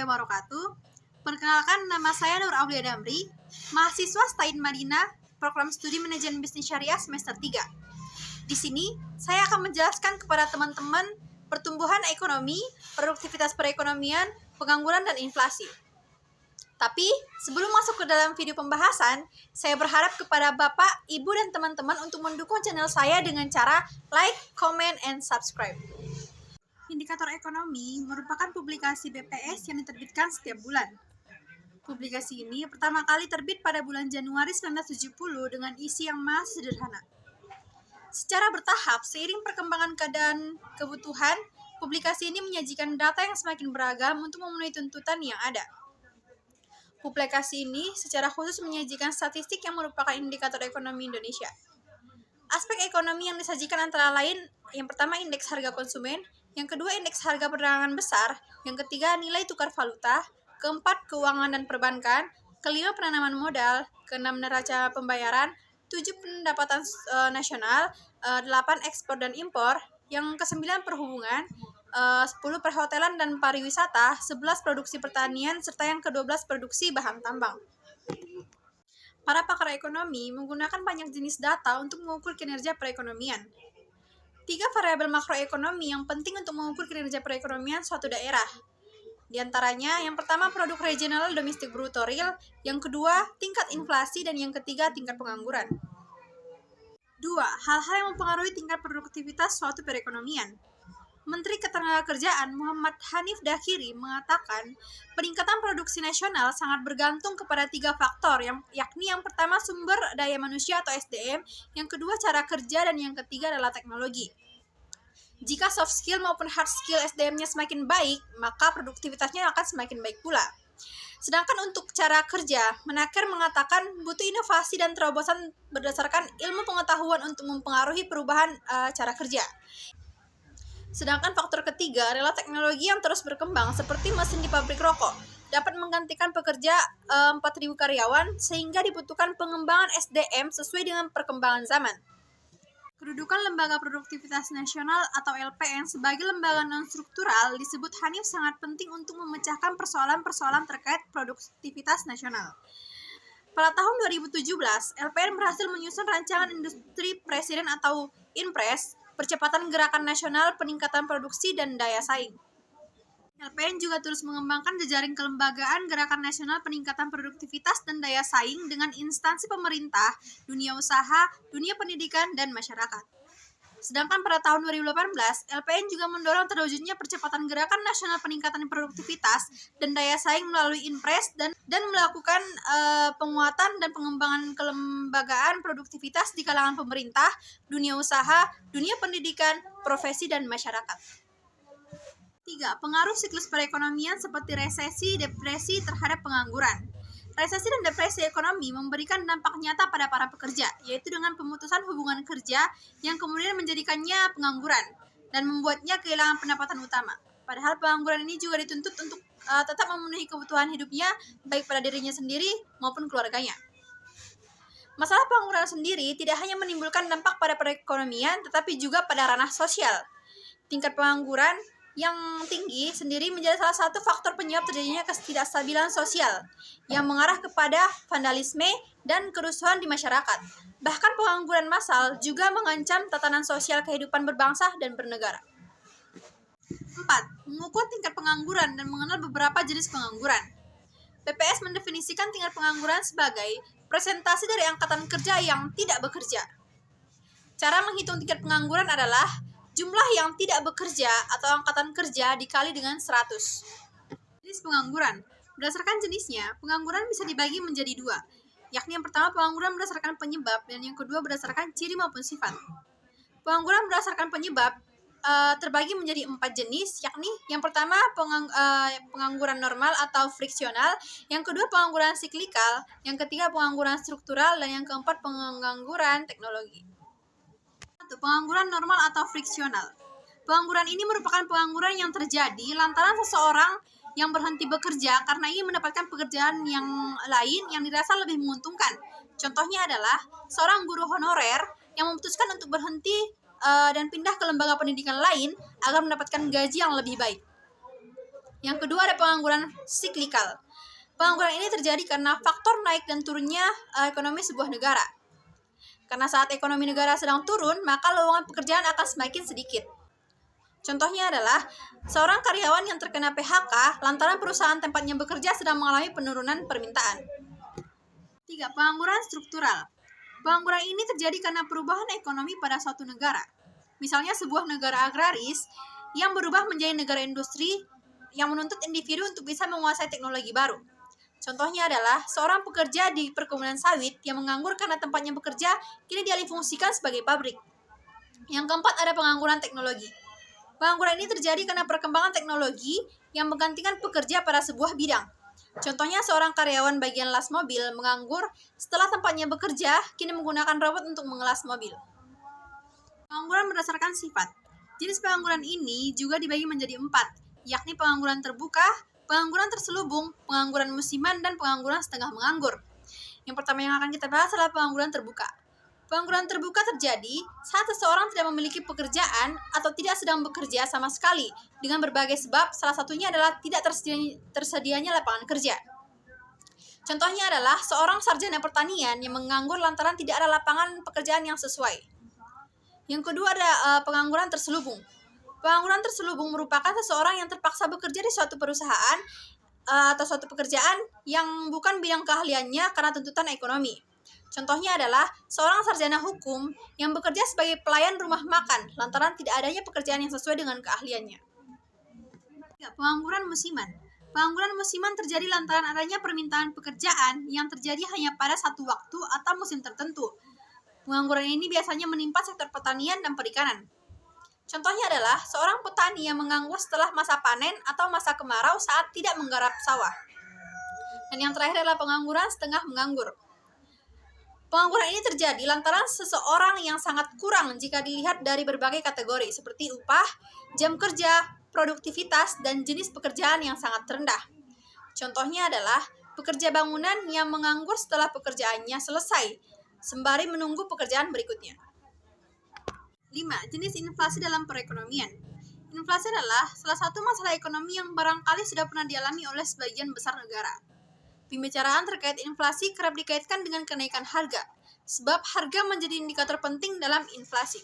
warahmatullahi wabarakatuh. Perkenalkan, nama saya Nur Aulia Damri, mahasiswa STAIN Madinah, Program Studi Manajemen Bisnis Syariah semester 3. Di sini, saya akan menjelaskan kepada teman-teman pertumbuhan ekonomi, produktivitas perekonomian, pengangguran, dan inflasi. Tapi, sebelum masuk ke dalam video pembahasan, saya berharap kepada Bapak, Ibu, dan teman-teman untuk mendukung channel saya dengan cara like, comment, and subscribe. Indikator ekonomi merupakan publikasi BPS yang diterbitkan setiap bulan. Publikasi ini pertama kali terbit pada bulan Januari 1970 dengan isi yang masih sederhana. Secara bertahap, seiring perkembangan keadaan kebutuhan, publikasi ini menyajikan data yang semakin beragam untuk memenuhi tuntutan yang ada. Publikasi ini secara khusus menyajikan statistik yang merupakan indikator ekonomi Indonesia. Aspek ekonomi yang disajikan antara lain, yang pertama indeks harga konsumen, yang kedua indeks harga perdagangan besar, yang ketiga nilai tukar valuta, keempat keuangan dan perbankan, kelima penanaman modal, keenam neraca pembayaran, 7 pendapatan nasional, 8 ekspor dan impor, yang kesembilan perhubungan, 10 perhotelan dan pariwisata, 11 produksi pertanian, serta yang ke-12 produksi bahan tambang. Para pakar ekonomi menggunakan banyak jenis data untuk mengukur kinerja perekonomian. 3 variabel makroekonomi yang penting untuk mengukur kinerja perekonomian suatu daerah. Di antaranya, yang pertama produk regional domestik bruto real, yang kedua tingkat inflasi, dan yang ketiga tingkat pengangguran. 2. Hal-hal yang mempengaruhi tingkat produktivitas suatu perekonomian. Menteri Ketenagakerjaan Muhammad Hanif Dakiri mengatakan peningkatan produksi nasional sangat bergantung kepada 3 faktor, yakni yang pertama sumber daya manusia atau SDM, yang kedua cara kerja, dan yang ketiga adalah teknologi. Jika soft skill maupun hard skill SDM-nya semakin baik, maka produktivitasnya akan semakin baik pula. Sedangkan untuk cara kerja, Menaker mengatakan butuh inovasi dan terobosan berdasarkan ilmu pengetahuan untuk mempengaruhi perubahan cara kerja. Sedangkan faktor ketiga adalah teknologi yang terus berkembang, seperti mesin di pabrik rokok dapat menggantikan pekerja 4.000 karyawan, sehingga dibutuhkan pengembangan SDM sesuai dengan perkembangan zaman. Kedudukan Lembaga Produktivitas Nasional atau LPN sebagai lembaga non-struktural disebut Hanif sangat penting untuk memecahkan persoalan-persoalan terkait produktivitas nasional. Pada tahun 2017, LPN berhasil menyusun rancangan industri presiden atau Inpres, percepatan gerakan nasional peningkatan produksi dan daya saing. LPN juga terus mengembangkan jejaring kelembagaan gerakan nasional peningkatan produktivitas dan daya saing dengan instansi pemerintah, dunia usaha, dunia pendidikan, dan masyarakat. Sedangkan pada tahun 2018, LPN juga mendorong terwujudnya percepatan gerakan nasional peningkatan produktivitas dan daya saing melalui Inpres dan melakukan penguatan dan pengembangan kelembagaan produktivitas di kalangan pemerintah, dunia usaha, dunia pendidikan, profesi, dan masyarakat. 3. Pengaruh siklus perekonomian seperti resesi, depresi terhadap pengangguran. Resesi dan depresi ekonomi memberikan dampak nyata pada para pekerja, yaitu dengan pemutusan hubungan kerja yang kemudian menjadikannya pengangguran dan membuatnya kehilangan pendapatan utama. Padahal pengangguran ini juga dituntut untuk tetap memenuhi kebutuhan hidupnya, baik pada dirinya sendiri maupun keluarganya. Masalah pengangguran sendiri tidak hanya menimbulkan dampak pada perekonomian, tetapi juga pada ranah sosial. Tingkat pengangguran yang tinggi sendiri menjadi salah satu faktor penyebab terjadinya ketidakstabilan sosial yang mengarah kepada vandalisme dan kerusuhan di masyarakat. Bahkan pengangguran massal juga mengancam tatanan sosial kehidupan berbangsa dan bernegara. 4. Mengukur tingkat pengangguran dan mengenal beberapa jenis pengangguran. BPS mendefinisikan tingkat pengangguran sebagai presentasi dari angkatan kerja yang tidak bekerja. Cara menghitung tingkat pengangguran adalah jumlah yang tidak bekerja atau angkatan kerja dikali dengan 100. Jenis pengangguran. Berdasarkan jenisnya, pengangguran bisa dibagi menjadi 2, yakni yang pertama pengangguran berdasarkan penyebab dan yang kedua berdasarkan ciri maupun sifat. Pengangguran berdasarkan penyebab terbagi menjadi 4 jenis, yakni yang pertama pengangguran normal atau friksional, yang kedua pengangguran siklikal, yang ketiga pengangguran struktural, dan yang keempat pengangguran teknologi. Pengangguran normal atau friksional. Pengangguran ini merupakan pengangguran yang terjadi lantaran seseorang yang berhenti bekerja karena ingin mendapatkan pekerjaan yang lain yang dirasa lebih menguntungkan. Contohnya adalah seorang guru honorer yang memutuskan untuk berhenti dan pindah ke lembaga pendidikan lain agar mendapatkan gaji yang lebih baik. Yang kedua ada pengangguran siklikal. Pengangguran ini terjadi karena faktor naik dan turunnya ekonomi sebuah negara. Karena saat ekonomi negara sedang turun, maka lowongan pekerjaan akan semakin sedikit. Contohnya adalah seorang karyawan yang terkena PHK lantaran perusahaan tempatnya bekerja sedang mengalami penurunan permintaan. 3. Pengangguran struktural. Pengangguran ini terjadi karena perubahan ekonomi pada suatu negara. Misalnya sebuah negara agraris yang berubah menjadi negara industri yang menuntut individu untuk bisa menguasai teknologi baru. Contohnya adalah seorang pekerja di perkebunan sawit yang menganggur karena tempatnya bekerja kini dialihfungsikan sebagai pabrik. Yang keempat ada pengangguran teknologi. Pengangguran ini terjadi karena perkembangan teknologi yang menggantikan pekerja pada sebuah bidang. Contohnya seorang karyawan bagian las mobil menganggur setelah tempatnya bekerja kini menggunakan robot untuk mengelas mobil. Pengangguran berdasarkan sifat. Jenis pengangguran ini juga dibagi menjadi 4, yakni pengangguran terbuka, pengangguran terselubung, pengangguran musiman, dan pengangguran setengah menganggur. Yang pertama yang akan kita bahas adalah pengangguran terbuka. Pengangguran terbuka terjadi saat seseorang tidak memiliki pekerjaan atau tidak sedang bekerja sama sekali dengan berbagai sebab, salah satunya adalah tidak tersedianya lapangan kerja. Contohnya adalah seorang sarjana pertanian yang menganggur lantaran tidak ada lapangan pekerjaan yang sesuai. Yang kedua ada pengangguran terselubung. Pengangguran terselubung merupakan seseorang yang terpaksa bekerja di suatu perusahaan atau suatu pekerjaan yang bukan bidang keahliannya karena tuntutan ekonomi. Contohnya adalah seorang sarjana hukum yang bekerja sebagai pelayan rumah makan lantaran tidak adanya pekerjaan yang sesuai dengan keahliannya. Pengangguran musiman. Pengangguran musiman terjadi lantaran adanya permintaan pekerjaan yang terjadi hanya pada satu waktu atau musim tertentu. Pengangguran ini biasanya menimpa sektor pertanian dan perikanan. Contohnya adalah seorang petani yang menganggur setelah masa panen atau masa kemarau saat tidak menggarap sawah. Dan yang terakhir adalah pengangguran setengah menganggur. Pengangguran ini terjadi lantaran seseorang yang sangat kurang jika dilihat dari berbagai kategori seperti upah, jam kerja, produktivitas, dan jenis pekerjaan yang sangat rendah. Contohnya adalah pekerja bangunan yang menganggur setelah pekerjaannya selesai, sembari menunggu pekerjaan berikutnya. 5. Jenis inflasi dalam perekonomian. Inflasi adalah salah satu masalah ekonomi yang barangkali sudah pernah dialami oleh sebagian besar negara. Pembicaraan terkait inflasi kerap dikaitkan dengan kenaikan harga, sebab harga menjadi indikator penting dalam inflasi.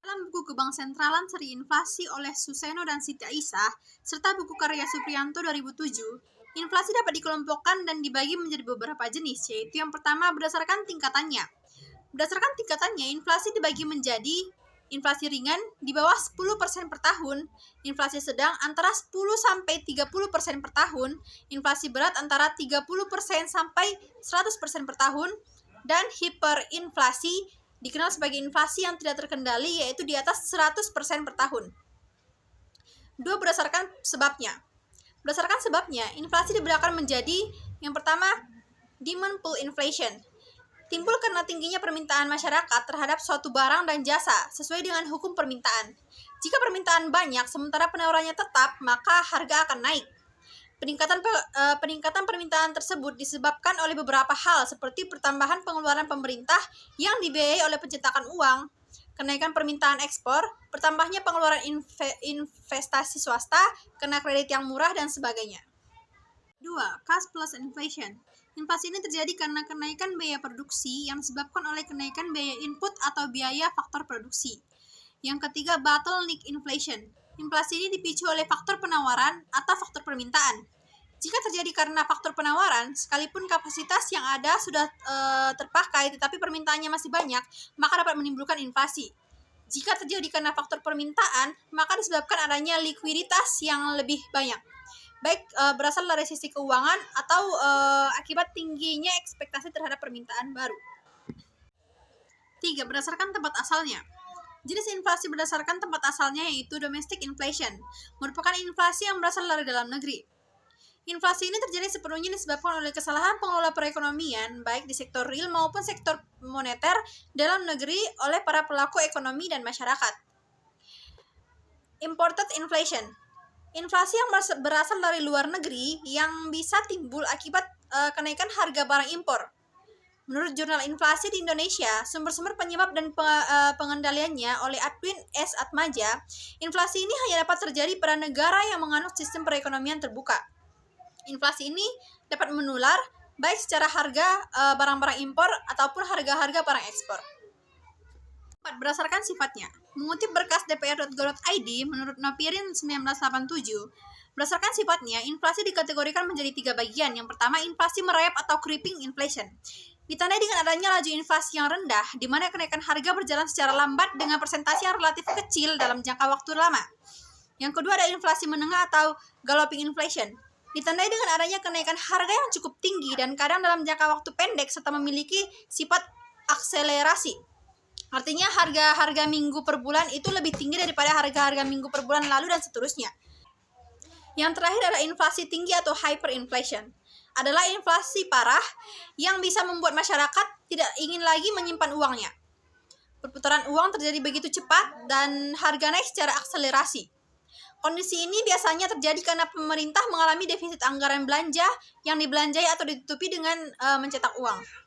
Dalam buku Kebangsentralan Seri Inflasi oleh Suseno dan Siti Aisyah, serta buku karya Supriyanto 2007, inflasi dapat dikelompokkan dan dibagi menjadi beberapa jenis, yaitu yang pertama berdasarkan tingkatannya. Berdasarkan tingkatannya, inflasi dibagi menjadi inflasi ringan di bawah 10% per tahun, inflasi sedang antara 10-30% per tahun, inflasi berat antara 30% sampai 100% per tahun, dan hiperinflasi dikenal sebagai inflasi yang tidak terkendali yaitu di atas 100% per tahun. 2. Berdasarkan sebabnya. Berdasarkan sebabnya, inflasi dibedakan menjadi yang pertama, demand pull inflation. Timbul karena tingginya permintaan masyarakat terhadap suatu barang dan jasa sesuai dengan hukum permintaan. Jika permintaan banyak sementara penawarannya tetap, maka harga akan naik. Peningkatan permintaan tersebut disebabkan oleh beberapa hal seperti pertambahan pengeluaran pemerintah yang dibiayai oleh pencetakan uang, kenaikan permintaan ekspor, bertambahnya pengeluaran investasi swasta, kena kredit yang murah, dan sebagainya. 2. Cost plus inflation. Inflasi ini terjadi karena kenaikan biaya produksi yang disebabkan oleh kenaikan biaya input atau biaya faktor produksi. Yang ketiga, bottleneck inflation. Inflasi ini dipicu oleh faktor penawaran atau faktor permintaan. Jika terjadi karena faktor penawaran, sekalipun kapasitas yang ada sudah terpakai tetapi permintaannya masih banyak, maka dapat menimbulkan inflasi. Jika terjadi karena faktor permintaan, maka disebabkan adanya likuiditas yang lebih banyak, baik berasal dari sisi keuangan atau akibat tingginya ekspektasi terhadap permintaan baru. 3. Berdasarkan tempat asalnya. Jenis inflasi berdasarkan tempat asalnya yaitu domestic inflation, merupakan inflasi yang berasal dari dalam negeri. Inflasi ini terjadi sepenuhnya disebabkan oleh kesalahan pengelola perekonomian, baik di sektor real maupun sektor moneter dalam negeri oleh para pelaku ekonomi dan masyarakat. Imported inflation. Inflasi yang berasal dari luar negeri yang bisa timbul akibat kenaikan harga barang impor. Menurut Jurnal Inflasi di Indonesia, sumber-sumber penyebab dan pengendaliannya oleh Adwin S. Atmaja, inflasi ini hanya dapat terjadi pada negara yang menganut sistem perekonomian terbuka. Inflasi ini dapat menular baik secara harga barang-barang impor ataupun harga-harga barang ekspor. Berdasarkan sifatnya, mengutip berkas dpr.go.id menurut Nopirin 1987, berdasarkan sifatnya, inflasi dikategorikan menjadi 3 bagian. Yang pertama, inflasi merayap atau creeping inflation. Ditandai dengan adanya laju inflasi yang rendah, di mana kenaikan harga berjalan secara lambat dengan persentase yang relatif kecil dalam jangka waktu lama. Yang kedua ada inflasi menengah atau galloping inflation. Ditandai dengan adanya kenaikan harga yang cukup tinggi dan kadang dalam jangka waktu pendek serta memiliki sifat akselerasi. Artinya harga-harga minggu per bulan itu lebih tinggi daripada harga-harga minggu per bulan lalu dan seterusnya. Yang terakhir adalah inflasi tinggi atau hyperinflation. Adalah inflasi parah yang bisa membuat masyarakat tidak ingin lagi menyimpan uangnya. Perputaran uang terjadi begitu cepat dan harga naik secara akselerasi. Kondisi ini biasanya terjadi karena pemerintah mengalami defisit anggaran belanja yang dibelanjai atau ditutupi dengan mencetak uang.